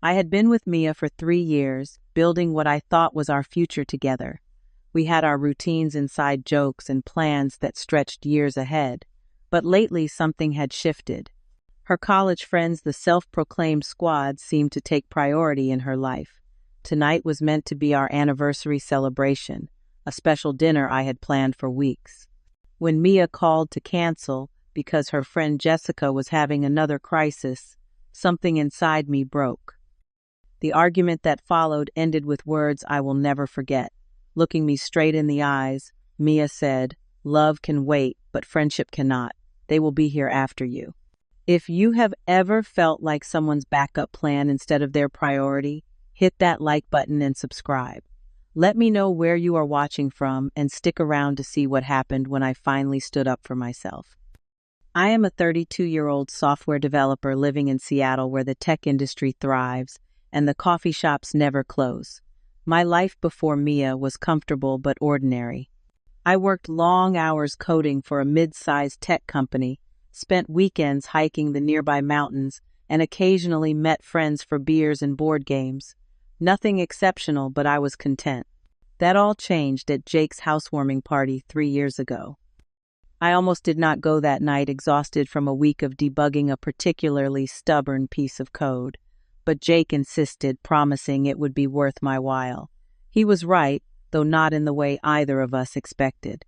I had been with Mia for 3 years, building what I thought was our future together. We had our routines, inside jokes, and plans that stretched years ahead. But lately something had shifted. Her college friends, the self-proclaimed squad, seemed to take priority in her life. Tonight was meant to be our anniversary celebration, a special dinner I had planned for weeks. When Mia called to cancel because her friend Jessica was having another crisis, something inside me broke. The argument that followed ended with words I will never forget. Looking me straight in the eyes, Mia said, "Love can wait, but friendship cannot. They will be here after you." If you have ever felt like someone's backup plan instead of their priority, hit that like button and subscribe. Let me know where you are watching from and stick around to see what happened when I finally stood up for myself. I am a 32-year-old software developer living in Seattle, where the tech industry thrives and the coffee shops never close. My life before Mia was comfortable but ordinary. I worked long hours coding for a mid-sized tech company, spent weekends hiking the nearby mountains, and occasionally met friends for beers and board games. Nothing exceptional, but I was content. That all changed at Jake's housewarming party 3 years ago. I almost did not go that night, exhausted from a week of debugging a particularly stubborn piece of code. But Jake insisted, promising it would be worth my while. He was right, though not in the way either of us expected.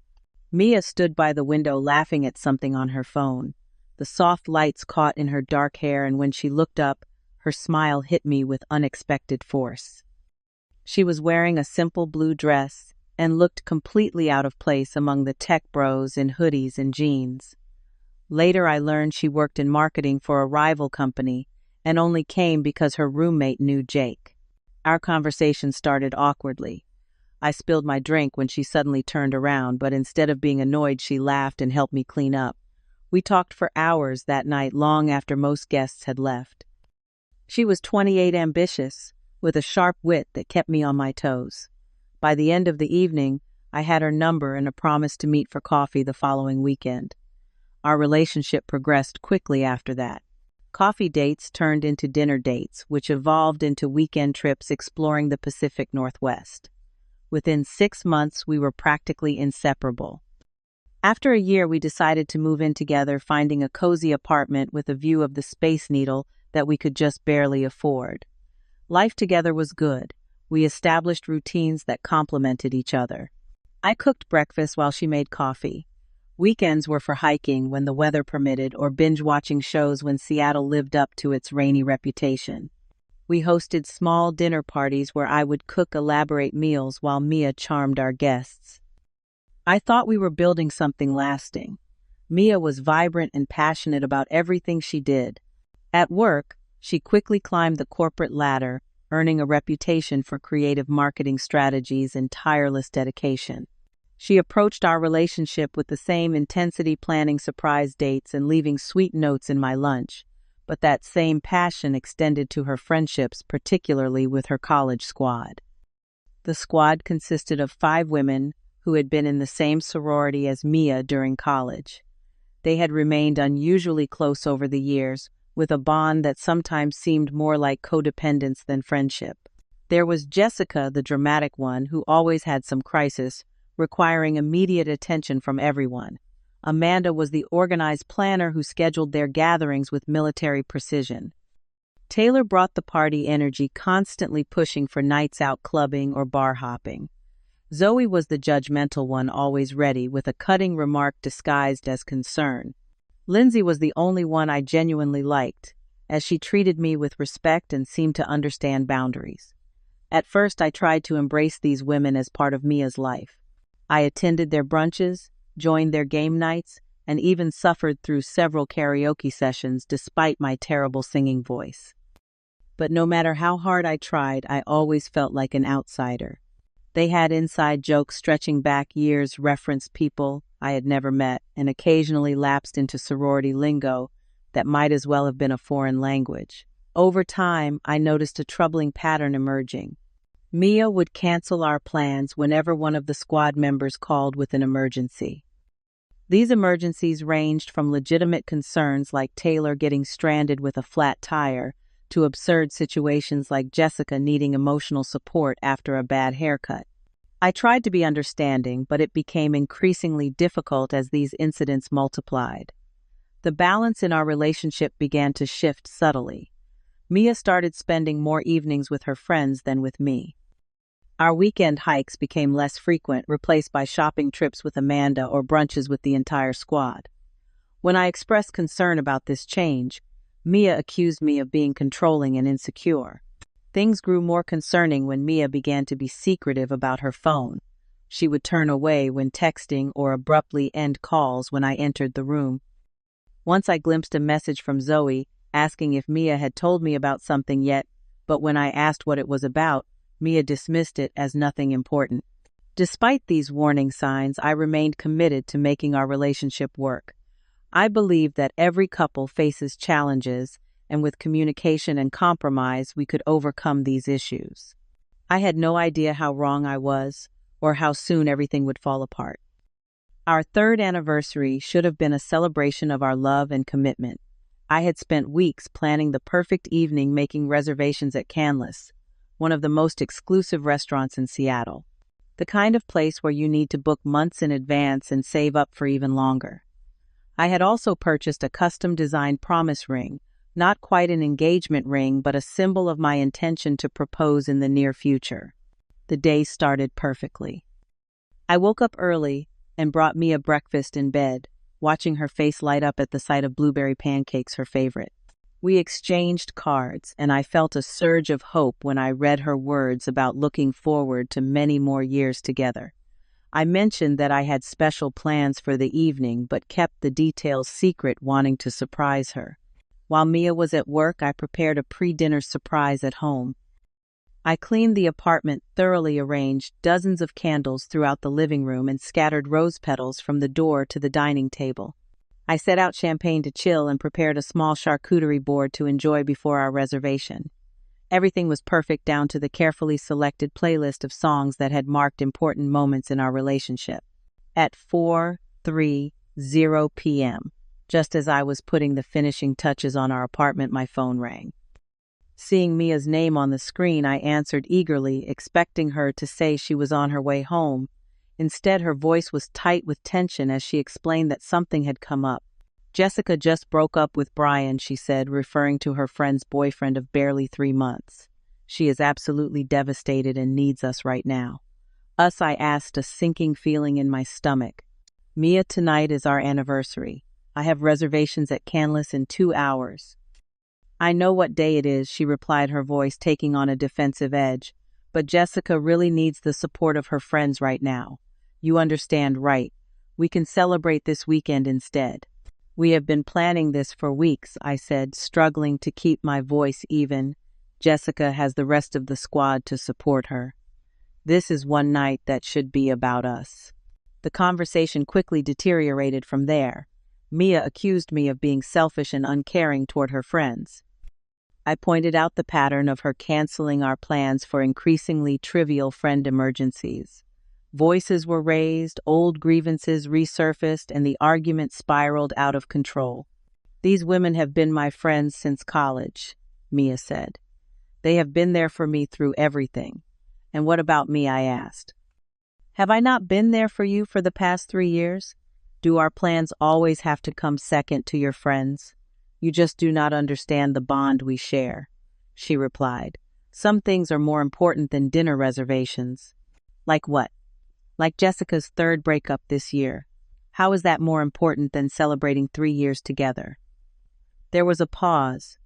Mia stood by the window laughing at something on her phone. The soft lights caught in her dark hair, and when she looked up, her smile hit me with unexpected force. She was wearing a simple blue dress and looked completely out of place among the tech bros in hoodies and jeans. Later I learned she worked in marketing for a rival company and only came because her roommate knew Jake. Our conversation started awkwardly. I spilled my drink when she suddenly turned around, but instead of being annoyed, she laughed and helped me clean up. We talked for hours that night, long after most guests had left. She was 28, ambitious, with a sharp wit that kept me on my toes. By the end of the evening, I had her number and a promise to meet for coffee the following weekend. Our relationship progressed quickly after that. Coffee dates turned into dinner dates, which evolved into weekend trips exploring the Pacific Northwest. Within 6 months, we were practically inseparable. After a year, we decided to move in together, finding a cozy apartment with a view of the Space Needle that we could just barely afford. Life together was good. We established routines that complemented each other. I cooked breakfast while she made coffee. Weekends were for hiking when the weather permitted, or binge-watching shows when Seattle lived up to its rainy reputation. We hosted small dinner parties where I would cook elaborate meals while Mia charmed our guests. I thought we were building something lasting. Mia was vibrant and passionate about everything she did. At work, she quickly climbed the corporate ladder, earning a reputation for creative marketing strategies and tireless dedication. She approached our relationship with the same intensity, planning surprise dates and leaving sweet notes in my lunch. But that same passion extended to her friendships, particularly with her college squad. The squad consisted of 5 women who had been in the same sorority as Mia during college. They had remained unusually close over the years, with a bond that sometimes seemed more like codependence than friendship. There was Jessica, the dramatic one, who always had some crisis, requiring immediate attention from everyone. Amanda was the organized planner who scheduled their gatherings with military precision. Taylor brought the party energy, constantly pushing for nights out clubbing or bar hopping. Zoe was the judgmental one, always ready, with a cutting remark disguised as concern. Lindsay was the only one I genuinely liked, as she treated me with respect and seemed to understand boundaries. At first, I tried to embrace these women as part of Mia's life. I attended their brunches, joined their game nights, and even suffered through several karaoke sessions despite my terrible singing voice. But no matter how hard I tried, I always felt like an outsider. They had inside jokes stretching back years, referenced people I had never met, and occasionally lapsed into sorority lingo that might as well have been a foreign language. Over time, I noticed a troubling pattern emerging. Mia would cancel our plans whenever one of the squad members called with an emergency. These emergencies ranged from legitimate concerns like Taylor getting stranded with a flat tire to absurd situations like Jessica needing emotional support after a bad haircut. I tried to be understanding, but it became increasingly difficult as these incidents multiplied. The balance in our relationship began to shift subtly. Mia started spending more evenings with her friends than with me. Our weekend hikes became less frequent, replaced by shopping trips with Amanda or brunches with the entire squad. When I expressed concern about this change, Mia accused me of being controlling and insecure. Things grew more concerning when Mia began to be secretive about her phone. She would turn away when texting or abruptly end calls when I entered the room. Once I glimpsed a message from Zoe asking if Mia had told me about something yet, but when I asked what it was about, Mia dismissed it as nothing important. Despite these warning signs, I remained committed to making our relationship work. I believe that every couple faces challenges, and with communication and compromise, we could overcome these issues. I had no idea how wrong I was, or how soon everything would fall apart. Our third anniversary should have been a celebration of our love and commitment. I had spent weeks planning the perfect evening, making reservations at Canlis, one of the most exclusive restaurants in Seattle. The kind of place where you need to book months in advance and save up for even longer. I had also purchased a custom-designed promise ring, not quite an engagement ring, but a symbol of my intention to propose in the near future. The day started perfectly. I woke up early and brought Mia breakfast in bed, watching her face light up at the sight of blueberry pancakes, her favorite. We exchanged cards, and I felt a surge of hope when I read her words about looking forward to many more years together. I mentioned that I had special plans for the evening, but kept the details secret, wanting to surprise her. While Mia was at work, I prepared a pre-dinner surprise at home. I cleaned the apartment, thoroughly arranged dozens of candles throughout the living room, and scattered rose petals from the door to the dining table. I set out champagne to chill and prepared a small charcuterie board to enjoy before our reservation. Everything was perfect, down to the carefully selected playlist of songs that had marked important moments in our relationship. At 4:30 p.m., just as I was putting the finishing touches on our apartment, my phone rang. Seeing Mia's name on the screen, I answered eagerly, expecting her to say she was on her way home. Instead, her voice was tight with tension as she explained that something had come up. Jessica just broke up with Brian, she said, referring to her friend's boyfriend of barely 3 months. She is absolutely devastated and needs us right now. Us, I asked, a sinking feeling in my stomach. Mia, tonight is our anniversary. I have reservations at Canlis in 2 hours. I know what day it is, she replied, her voice taking on a defensive edge. But Jessica really needs the support of her friends right now. You understand, right? We can celebrate this weekend instead. We have been planning this for weeks, I said, struggling to keep my voice even. Jessica has the rest of the squad to support her. This is one night that should be about us. The conversation quickly deteriorated from there. Mia accused me of being selfish and uncaring toward her friends. I pointed out the pattern of her canceling our plans for increasingly trivial friend emergencies. Voices were raised, old grievances resurfaced, and the argument spiraled out of control. These women have been my friends since college, Mia said. They have been there for me through everything. And what about me, I asked. Have I not been there for you for the past 3 years? Do our plans always have to come second to your friends? You just do not understand the bond we share, she replied. Some things are more important than dinner reservations. Like what? Like Jessica's 3rd breakup this year. How is that more important than celebrating 3 years together? There was a pause,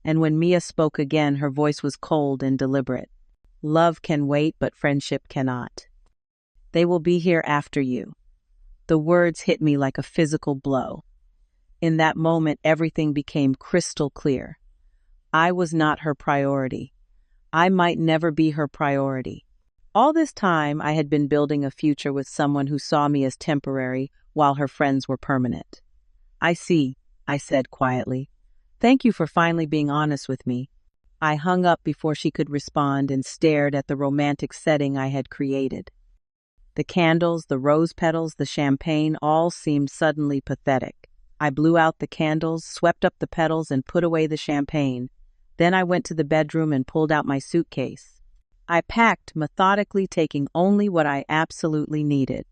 and when Mia spoke again, her voice was cold and deliberate. Love can wait, but friendship cannot. They will be here after you. The words hit me like a physical blow. In that moment, everything became crystal clear. I was not her priority. I might never be her priority. All this time, I had been building a future with someone who saw me as temporary, while her friends were permanent. I see, I said quietly. Thank you for finally being honest with me. I hung up before she could respond and stared at the romantic setting I had created. The candles, the rose petals, the champagne all seemed suddenly pathetic. I blew out the candles, swept up the petals, and put away the champagne. Then I went to the bedroom and pulled out my suitcase. I packed, methodically taking only what I absolutely needed.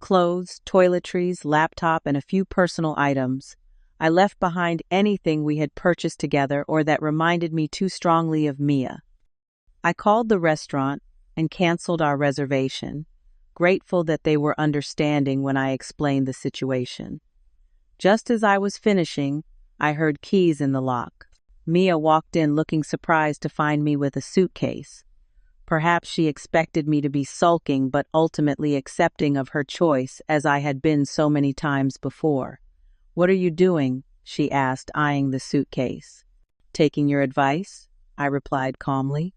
Clothes, toiletries, laptop, and a few personal items. I left behind anything we had purchased together or that reminded me too strongly of Mia. I called the restaurant and canceled our reservation, grateful that they were understanding when I explained the situation. Just as I was finishing, I heard keys in the lock. Mia walked in looking surprised to find me with a suitcase. Perhaps she expected me to be sulking but ultimately accepting of her choice as I had been so many times before. "What are you doing?" she asked, eyeing the suitcase. "Taking your advice," I replied calmly.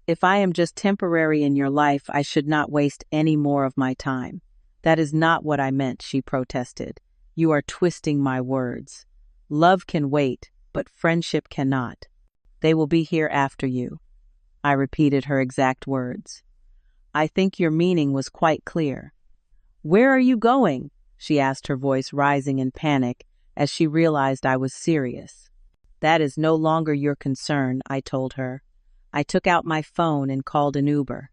"If I am just temporary in your life, I should not waste any more of my time." "That is not what I meant," she protested. "You are twisting my words. Love can wait, but friendship cannot. They will be here after you." I repeated her exact words. "I think your meaning was quite clear." "Where are you going?" she asked, her voice rising in panic as she realized I was serious. "That is no longer your concern," I told her. I took out my phone and called an Uber.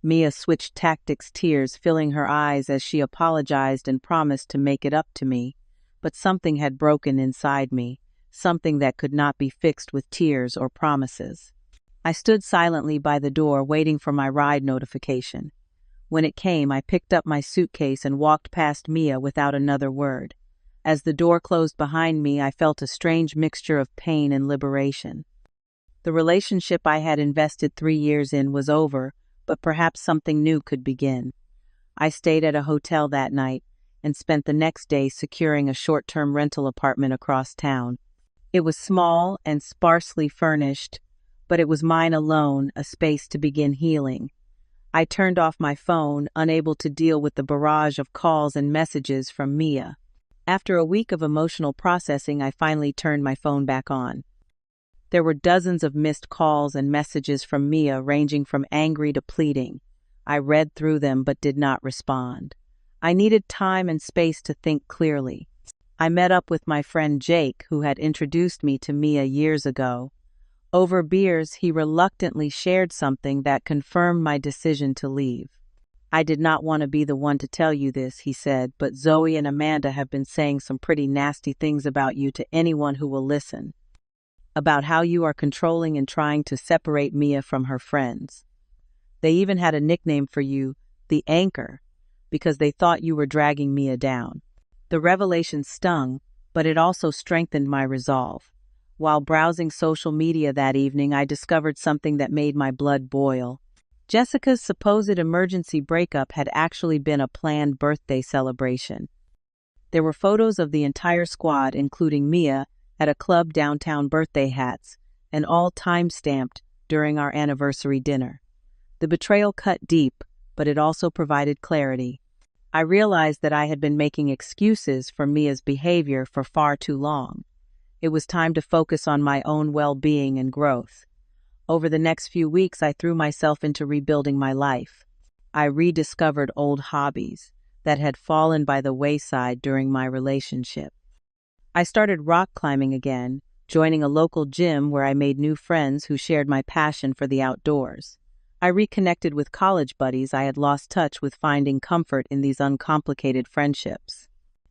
Mia switched tactics, tears filling her eyes as she apologized and promised to make it up to me. But something had broken inside me, something that could not be fixed with tears or promises. I stood silently by the door waiting for my ride notification. When it came, I picked up my suitcase and walked past Mia without another word. As the door closed behind me, I felt a strange mixture of pain and liberation. The relationship I had invested 3 years in was over, but perhaps something new could begin. I stayed at a hotel that night and spent the next day securing a short-term rental apartment across town. It was small and sparsely furnished, but it was mine alone, a space to begin healing. I turned off my phone, unable to deal with the barrage of calls and messages from Mia. After a week of emotional processing, I finally turned my phone back on. There were dozens of missed calls and messages from Mia, ranging from angry to pleading. I read through them but did not respond. I needed time and space to think clearly. I met up with my friend Jake, who had introduced me to Mia years ago. Over beers, he reluctantly shared something that confirmed my decision to leave. "I did not want to be the one to tell you this," he said, "but Zoe and Amanda have been saying some pretty nasty things about you to anyone who will listen. About how you are controlling and trying to separate Mia from her friends. They even had a nickname for you, the Anchor, because they thought you were dragging Mia down." The revelation stung, but it also strengthened my resolve. While browsing social media that evening, I discovered something that made my blood boil. Jessica's supposed emergency breakup had actually been a planned birthday celebration. There were photos of the entire squad, including Mia, at a club downtown, birthday hats, and all time-stamped during our anniversary dinner. The betrayal cut deep, but it also provided clarity. I realized that I had been making excuses for Mia's behavior for far too long. It was time to focus on my own well-being and growth. Over the next few weeks, I threw myself into rebuilding my life. I rediscovered old hobbies that had fallen by the wayside during my relationship. I started rock climbing again, joining a local gym where I made new friends who shared my passion for the outdoors. I reconnected with college buddies I had lost touch with, finding comfort in these uncomplicated friendships.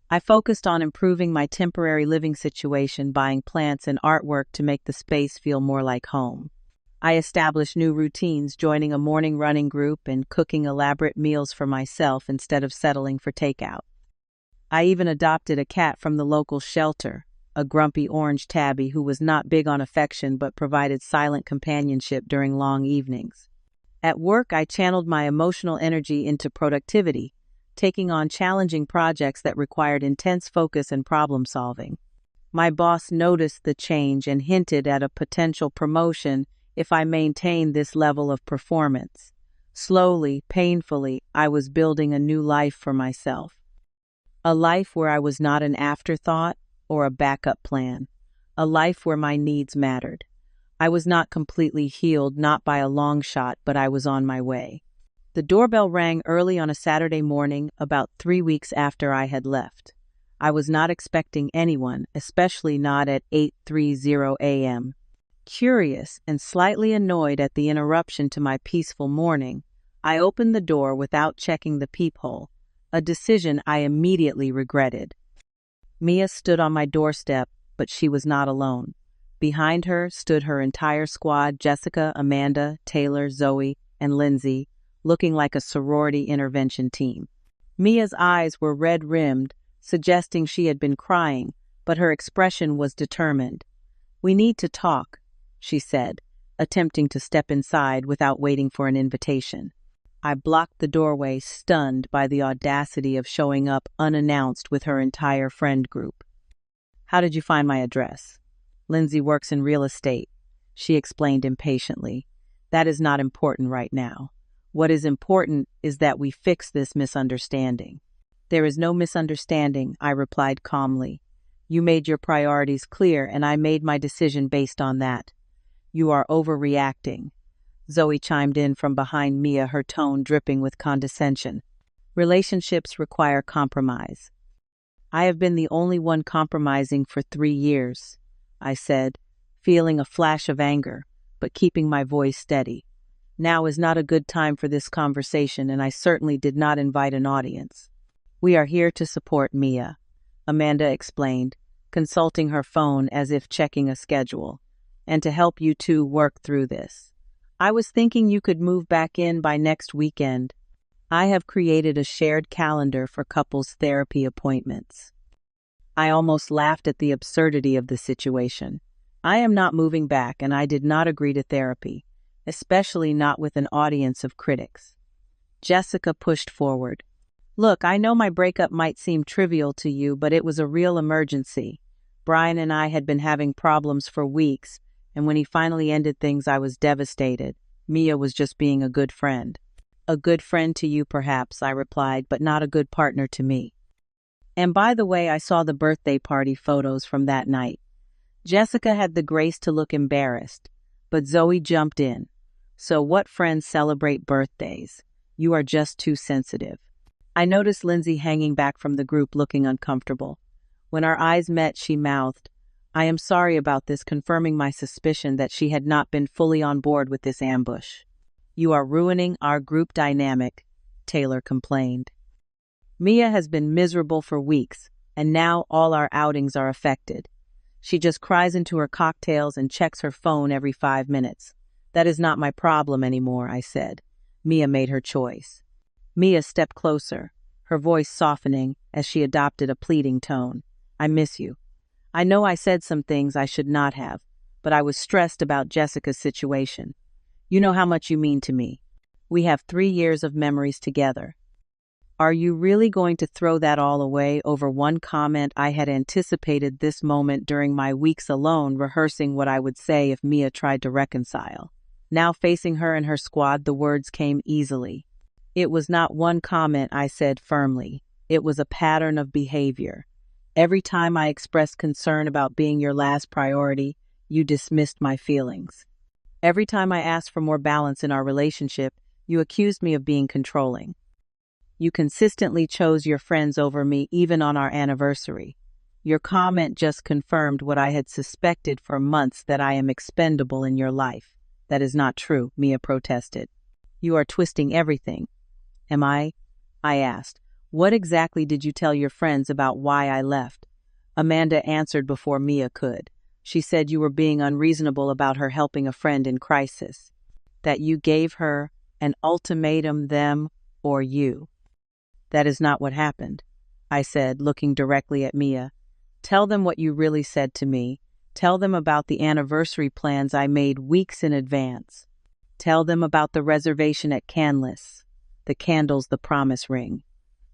I focused on improving my temporary living situation, buying plants and artwork to make the space feel more like home. I established new routines, joining a morning running group and cooking elaborate meals for myself instead of settling for takeout. I even adopted a cat from the local shelter, a grumpy orange tabby who was not big on affection but provided silent companionship during long evenings. At work, I channeled my emotional energy into productivity, taking on challenging projects that required intense focus and problem solving. My boss noticed the change and hinted at a potential promotion if I maintained this level of performance. Slowly, painfully, I was building a new life for myself. A life where I was not an afterthought or a backup plan. A life where my needs mattered. I was not completely healed, not by a long shot, but I was on my way. The doorbell rang early on a Saturday morning, about 3 weeks after I had left. I was not expecting anyone, especially not at 8:30 a.m. Curious and slightly annoyed at the interruption to my peaceful morning, I opened the door without checking the peephole, a decision I immediately regretted. Mia stood on my doorstep, but she was not alone. Behind her stood her entire squad: Jessica, Amanda, Taylor, Zoe, and Lindsay, looking like a sorority intervention team. Mia's eyes were red-rimmed, suggesting she had been crying, but her expression was determined. "We need to talk," she said, attempting to step inside without waiting for an invitation. I blocked the doorway, stunned by the audacity of showing up unannounced with her entire friend group. "How did you find my address?" "Lindsay works in real estate," she explained impatiently. "That is not important right now. What is important is that we fix this misunderstanding." "There is no misunderstanding," I replied calmly. "You made your priorities clear, and I made my decision based on that." "You are overreacting," Zoe chimed in from behind Mia, her tone dripping with condescension. "Relationships require compromise." "I have been the only one compromising for 3 years," I said, feeling a flash of anger, but keeping my voice steady. Now is not a good time for this conversation, and I certainly did not invite an audience. "We are here to support Mia," Amanda explained, consulting her phone as if checking a schedule, "and to help you two work through this. I was thinking you could move back in by next weekend. I have created a shared calendar for couples therapy appointments." I almost laughed at the absurdity of the situation. I am not moving back, and I did not agree to therapy, especially not with an audience of critics. Jessica pushed forward. "Look, I know my breakup might seem trivial to you, but it was a real emergency. Brian and I had been having problems for weeks, and when he finally ended things, I was devastated. Mia was just being a good friend." "A good friend to you, perhaps," I replied, "but not a good partner to me. And by the way, I saw the birthday party photos from that night." Jessica had the grace to look embarrassed, but Zoe jumped in. "So what friends celebrate birthdays? You are just too sensitive." I noticed Lindsay hanging back from the group, looking uncomfortable. When our eyes met, she mouthed, "I am sorry about this," confirming my suspicion that she had not been fully on board with this ambush. "You are ruining our group dynamic," Taylor complained. "Mia has been miserable for weeks, and now all our outings are affected. She just cries into her cocktails and checks her phone every 5 minutes. That is not my problem anymore," I said. "Mia made her choice." Mia stepped closer, her voice softening as she adopted a pleading tone. "I miss you. I know I said some things I should not have, but I was stressed about Jessica's situation. You know how much you mean to me. We have 3 years of memories together." "Are you really going to throw that all away over one comment?" I had anticipated this moment during my weeks alone, rehearsing what I would say if Mia tried to reconcile. Now facing her and her squad, the words came easily. "It was not one comment," I said firmly. "It was a pattern of behavior. Every time I expressed concern about being your last priority, you dismissed my feelings. Every time I asked for more balance in our relationship, you accused me of being controlling. You consistently chose your friends over me, even on our anniversary. Your comment just confirmed what I had suspected for months, that I am expendable in your life." "That is not true," Mia protested. "You are twisting everything." "Am I?" I asked. "What exactly did you tell your friends about why I left?" Amanda answered before Mia could. "She said you were being unreasonable about her helping a friend in crisis. That you gave her an ultimatum, them or you." "That is not what happened," I said, looking directly at Mia. "Tell them what you really said to me. Tell them about the anniversary plans I made weeks in advance. Tell them about the reservation at Canlis, the candles, the promise ring.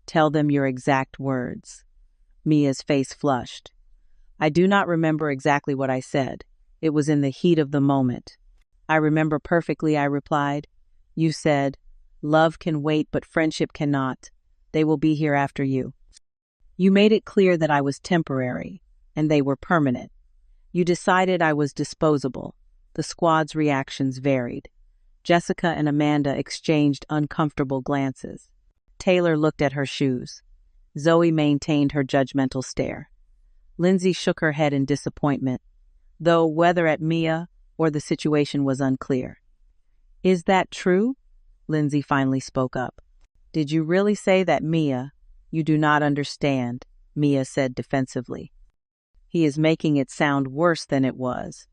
Tell them your exact words." Mia's face flushed. "I do not remember exactly what I said. It was in the heat of the moment." "I remember perfectly," I replied. "You said, 'Love can wait, but friendship cannot. They will be here after you.' You made it clear that I was temporary, and they were permanent. You decided I was disposable." The squad's reactions varied. Jessica and Amanda exchanged uncomfortable glances. Taylor looked at her shoes. Zoe maintained her judgmental stare. Lindsay shook her head in disappointment, though whether at Mia or the situation was unclear. "Is that true?" Lindsay finally spoke up. "Did you really say that, Mia?" "You do not understand," Mia said defensively. "He is making it sound worse than it was."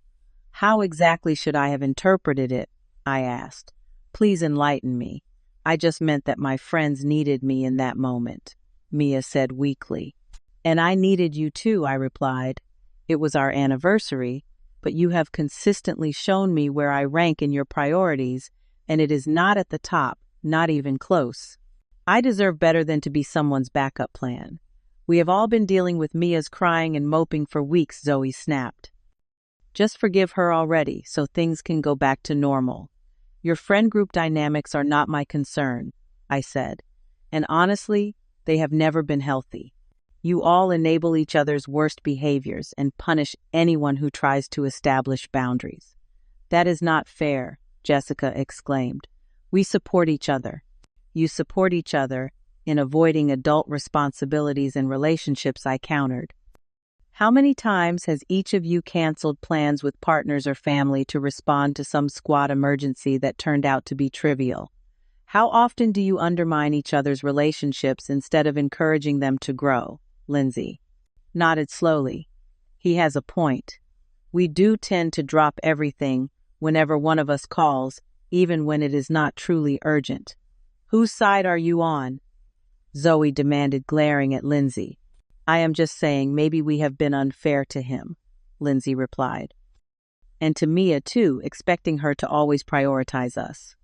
"How exactly should I have interpreted it?" I asked. "Please enlighten me." "I just meant that my friends needed me in that moment," Mia said weakly. "And I needed you too," I replied. "It was our anniversary, but you have consistently shown me where I rank in your priorities, and it is not at the top, not even close. I deserve better than to be someone's backup plan." "We have all been dealing with Mia's crying and moping for weeks," Zoe snapped. "Just forgive her already, so things can go back to normal." "Your friend group dynamics are not my concern," I said. "And honestly, they have never been healthy. You all enable each other's worst behaviors and punish anyone who tries to establish boundaries." "That is not fair," Jessica exclaimed. "We support each other." "You support each other in avoiding adult responsibilities and relationships," I countered. "How many times has each of you canceled plans with partners or family to respond to some squad emergency that turned out to be trivial? How often do you undermine each other's relationships instead of encouraging them to grow?" Lindsay nodded slowly. "He has a point. We do tend to drop everything whenever one of us calls, even when it is not truly urgent." "Whose side are you on?" Zoe demanded, glaring at Lindsay. "I am just saying maybe we have been unfair to him," Lindsay replied. "And to Mia too, expecting her to always prioritize us."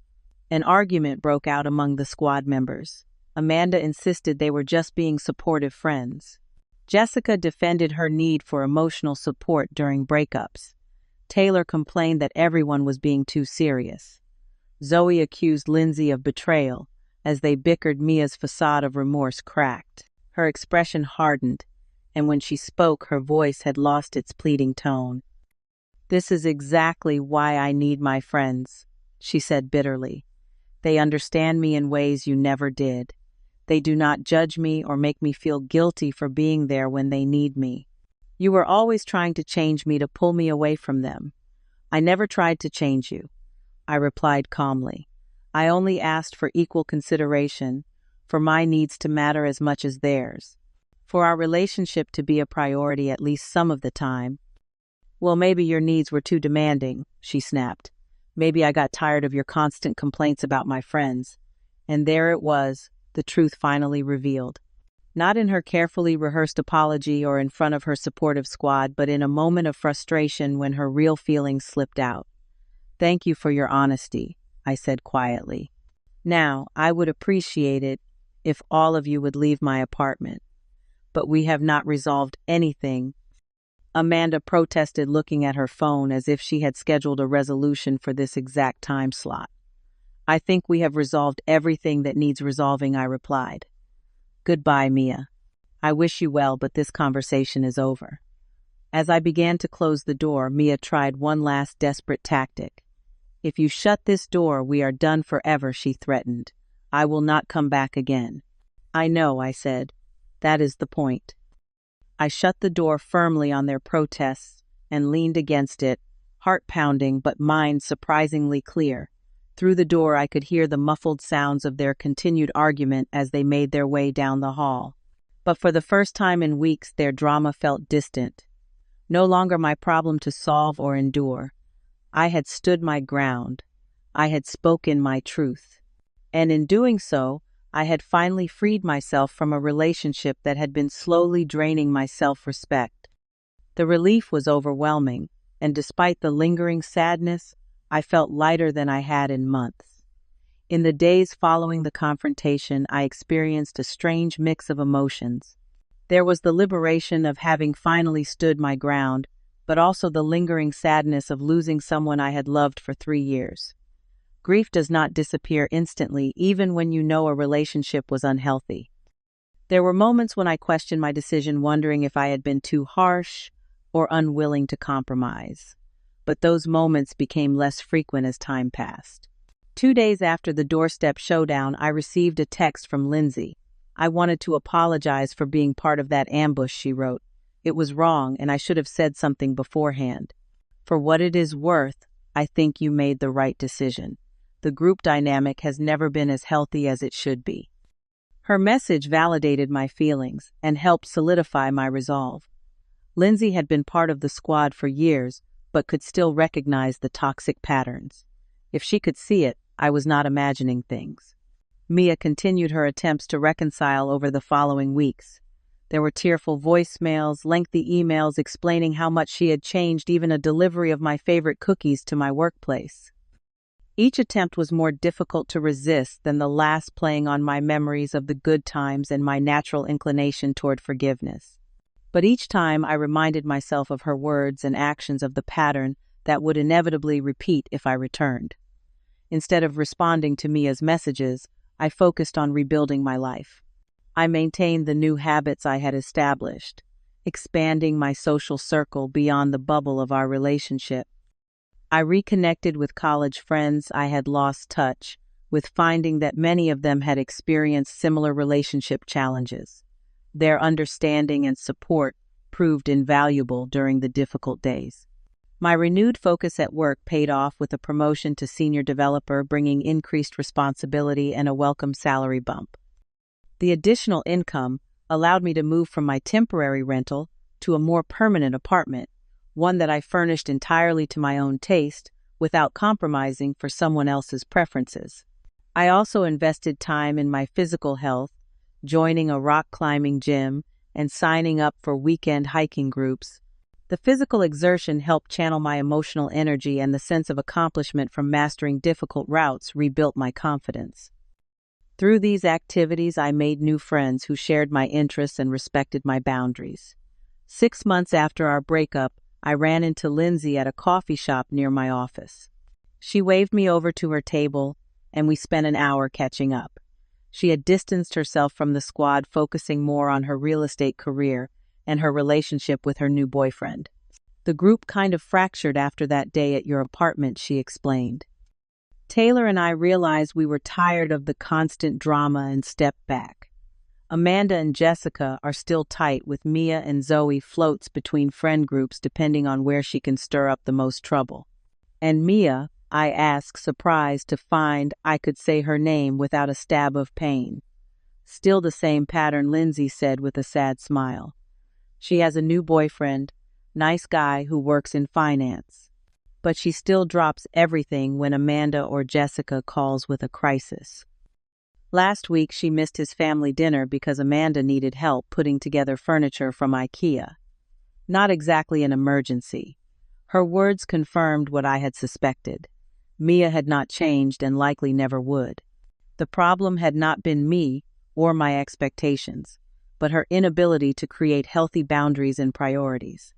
An argument broke out among the squad members. Amanda insisted they were just being supportive friends. Jessica defended her need for emotional support during breakups. Taylor complained that everyone was being too serious. Zoe accused Lindsay of betrayal. As they bickered, Mia's facade of remorse cracked. Her expression hardened, and when she spoke, her voice had lost its pleading tone. "This is exactly why I need my friends," she said bitterly. "They understand me in ways you never did. They do not judge me or make me feel guilty for being there when they need me. You were always trying to change me to pull me away from them. I never tried to change you," I replied calmly. "I only asked for equal consideration, for my needs to matter as much as theirs, for our relationship to be a priority at least some of the time." "Well, maybe your needs were too demanding," she snapped. "Maybe I got tired of your constant complaints about my friends." And there it was, the truth finally revealed. Not in her carefully rehearsed apology or in front of her supportive squad, but in a moment of frustration when her real feelings slipped out. "Thank you for your honesty," I said quietly. "Now, I would appreciate it if all of you would leave my apartment." "But we have not resolved anything," Amanda protested, looking at her phone as if she had scheduled a resolution for this exact time slot. "I think we have resolved everything that needs resolving," I replied. "Goodbye, Mia. I wish you well, but this conversation is over." As I began to close the door, Mia tried one last desperate tactic. "If you shut this door, we are done forever," she threatened. "I will not come back again." "I know," I said. "That is the point." I shut the door firmly on their protests and leaned against it, heart pounding but mind surprisingly clear. Through the door I could hear the muffled sounds of their continued argument as they made their way down the hall. But for the first time in weeks, their drama felt distant. No longer my problem to solve or endure. I had stood my ground. I had spoken my truth. And in doing so, I had finally freed myself from a relationship that had been slowly draining my self-respect. The relief was overwhelming, and despite the lingering sadness, I felt lighter than I had in months. In the days following the confrontation, I experienced a strange mix of emotions. There was the liberation of having finally stood my ground, but also the lingering sadness of losing someone I had loved for 3 years. Grief does not disappear instantly, even when you know a relationship was unhealthy. There were moments when I questioned my decision, wondering if I had been too harsh or unwilling to compromise. But those moments became less frequent as time passed. 2 days after the doorstep showdown, I received a text from Lindsay. "I wanted to apologize for being part of that ambush," she wrote. "It was wrong, and I should have said something beforehand. For what it is worth, I think you made the right decision. The group dynamic has never been as healthy as it should be." Her message validated my feelings and helped solidify my resolve. Lindsay had been part of the squad for years, but could still recognize the toxic patterns. If she could see it, I was not imagining things. Mia continued her attempts to reconcile over the following weeks. There were tearful voicemails, lengthy emails explaining how much she had changed, even a delivery of my favorite cookies to my workplace. Each attempt was more difficult to resist than the last, playing on my memories of the good times and my natural inclination toward forgiveness. But each time I reminded myself of her words and actions of the pattern that would inevitably repeat if I returned. Instead of responding to Mia's messages, I focused on rebuilding my life. I maintained the new habits I had established, expanding my social circle beyond the bubble of our relationship. I reconnected with college friends I had lost touch with, finding that many of them had experienced similar relationship challenges. Their understanding and support proved invaluable during the difficult days. My renewed focus at work paid off with a promotion to senior developer, bringing increased responsibility and a welcome salary bump. The additional income allowed me to move from my temporary rental to a more permanent apartment, one that I furnished entirely to my own taste without compromising for someone else's preferences. I also invested time in my physical health, joining a rock climbing gym and signing up for weekend hiking groups. The physical exertion helped channel my emotional energy, and the sense of accomplishment from mastering difficult routes rebuilt my confidence. Through these activities, I made new friends who shared my interests and respected my boundaries. 6 months after our breakup, I ran into Lindsay at a coffee shop near my office. She waved me over to her table, and we spent an hour catching up. She had distanced herself from the squad, focusing more on her real estate career and her relationship with her new boyfriend. "The group kind of fractured after that day at your apartment," she explained. "Taylor and I realized we were tired of the constant drama and stepped back. Amanda and Jessica are still tight, with Mia and Zoe floats between friend groups depending on where she can stir up the most trouble. And Mia?" I asked, surprised to find I could say her name without a stab of pain. "Still the same pattern," Lindsay said with a sad smile. "She has a new boyfriend, nice guy who works in finance. But she still drops everything when Amanda or Jessica calls with a crisis. Last week she missed his family dinner because Amanda needed help putting together furniture from IKEA. Not exactly an emergency." Her words confirmed what I had suspected. Mia had not changed and likely never would. The problem had not been me or my expectations, but her inability to create healthy boundaries and priorities.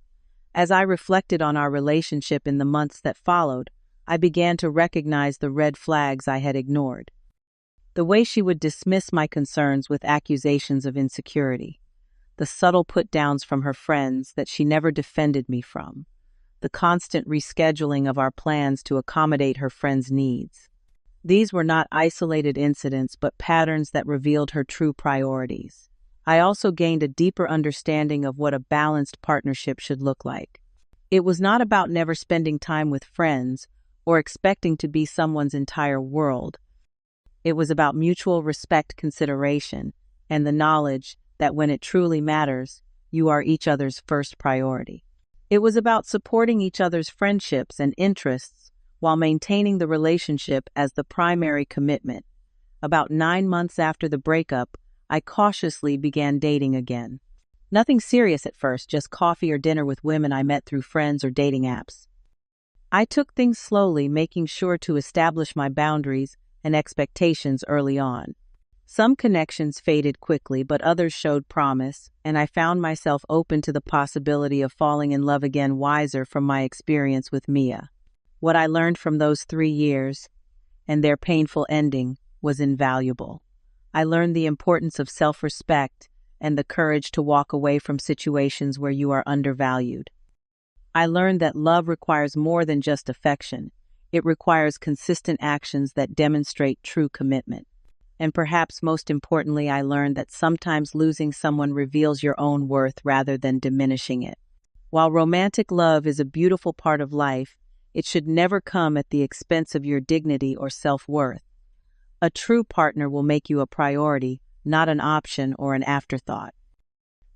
As I reflected on our relationship in the months that followed, I began to recognize the red flags I had ignored. The way she would dismiss my concerns with accusations of insecurity, the subtle put-downs from her friends that she never defended me from, the constant rescheduling of our plans to accommodate her friends' needs. These were not isolated incidents, but patterns that revealed her true priorities. I also gained a deeper understanding of what a balanced partnership should look like. It was not about never spending time with friends or expecting to be someone's entire world. It was about mutual respect, consideration, and the knowledge that when it truly matters, you are each other's first priority. It was about supporting each other's friendships and interests while maintaining the relationship as the primary commitment. About 9 months after the breakup, I cautiously began dating again. Nothing serious at first, just coffee or dinner with women I met through friends or dating apps. I took things slowly, making sure to establish my boundaries and expectations early on. Some connections faded quickly, but others showed promise, and I found myself open to the possibility of falling in love again, wiser from my experience with Mia. What I learned from those 3 years, and their painful ending, was invaluable. I learned the importance of self-respect and the courage to walk away from situations where you are undervalued. I learned that love requires more than just affection. It requires consistent actions that demonstrate true commitment. And perhaps most importantly, I learned that sometimes losing someone reveals your own worth rather than diminishing it. While romantic love is a beautiful part of life, It should never come at the expense of your dignity or self-worth. A true partner will make you a priority, not an option or an afterthought.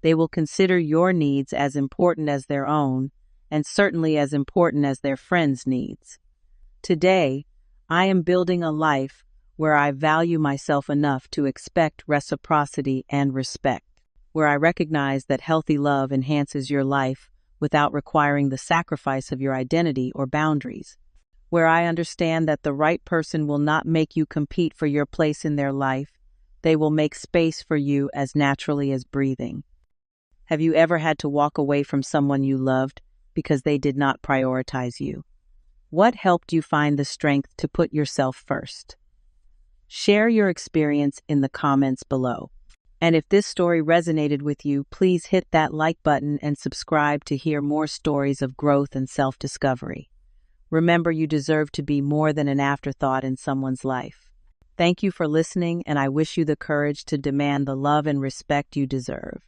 They will consider your needs as important as their own, and certainly as important as their friends' needs. Today, I am building a life where I value myself enough to expect reciprocity and respect, where I recognize that healthy love enhances your life without requiring the sacrifice of your identity or boundaries, where I understand that the right person will not make you compete for your place in their life. They will make space for you as naturally as breathing. Have you ever had to walk away from someone you loved because they did not prioritize you? What helped you find the strength to put yourself first? Share your experience in the comments below. And if this story resonated with you, please hit that like button and subscribe to hear more stories of growth and self-discovery. Remember, you deserve to be more than an afterthought in someone's life. Thank you for listening, and I wish you the courage to demand the love and respect you deserve.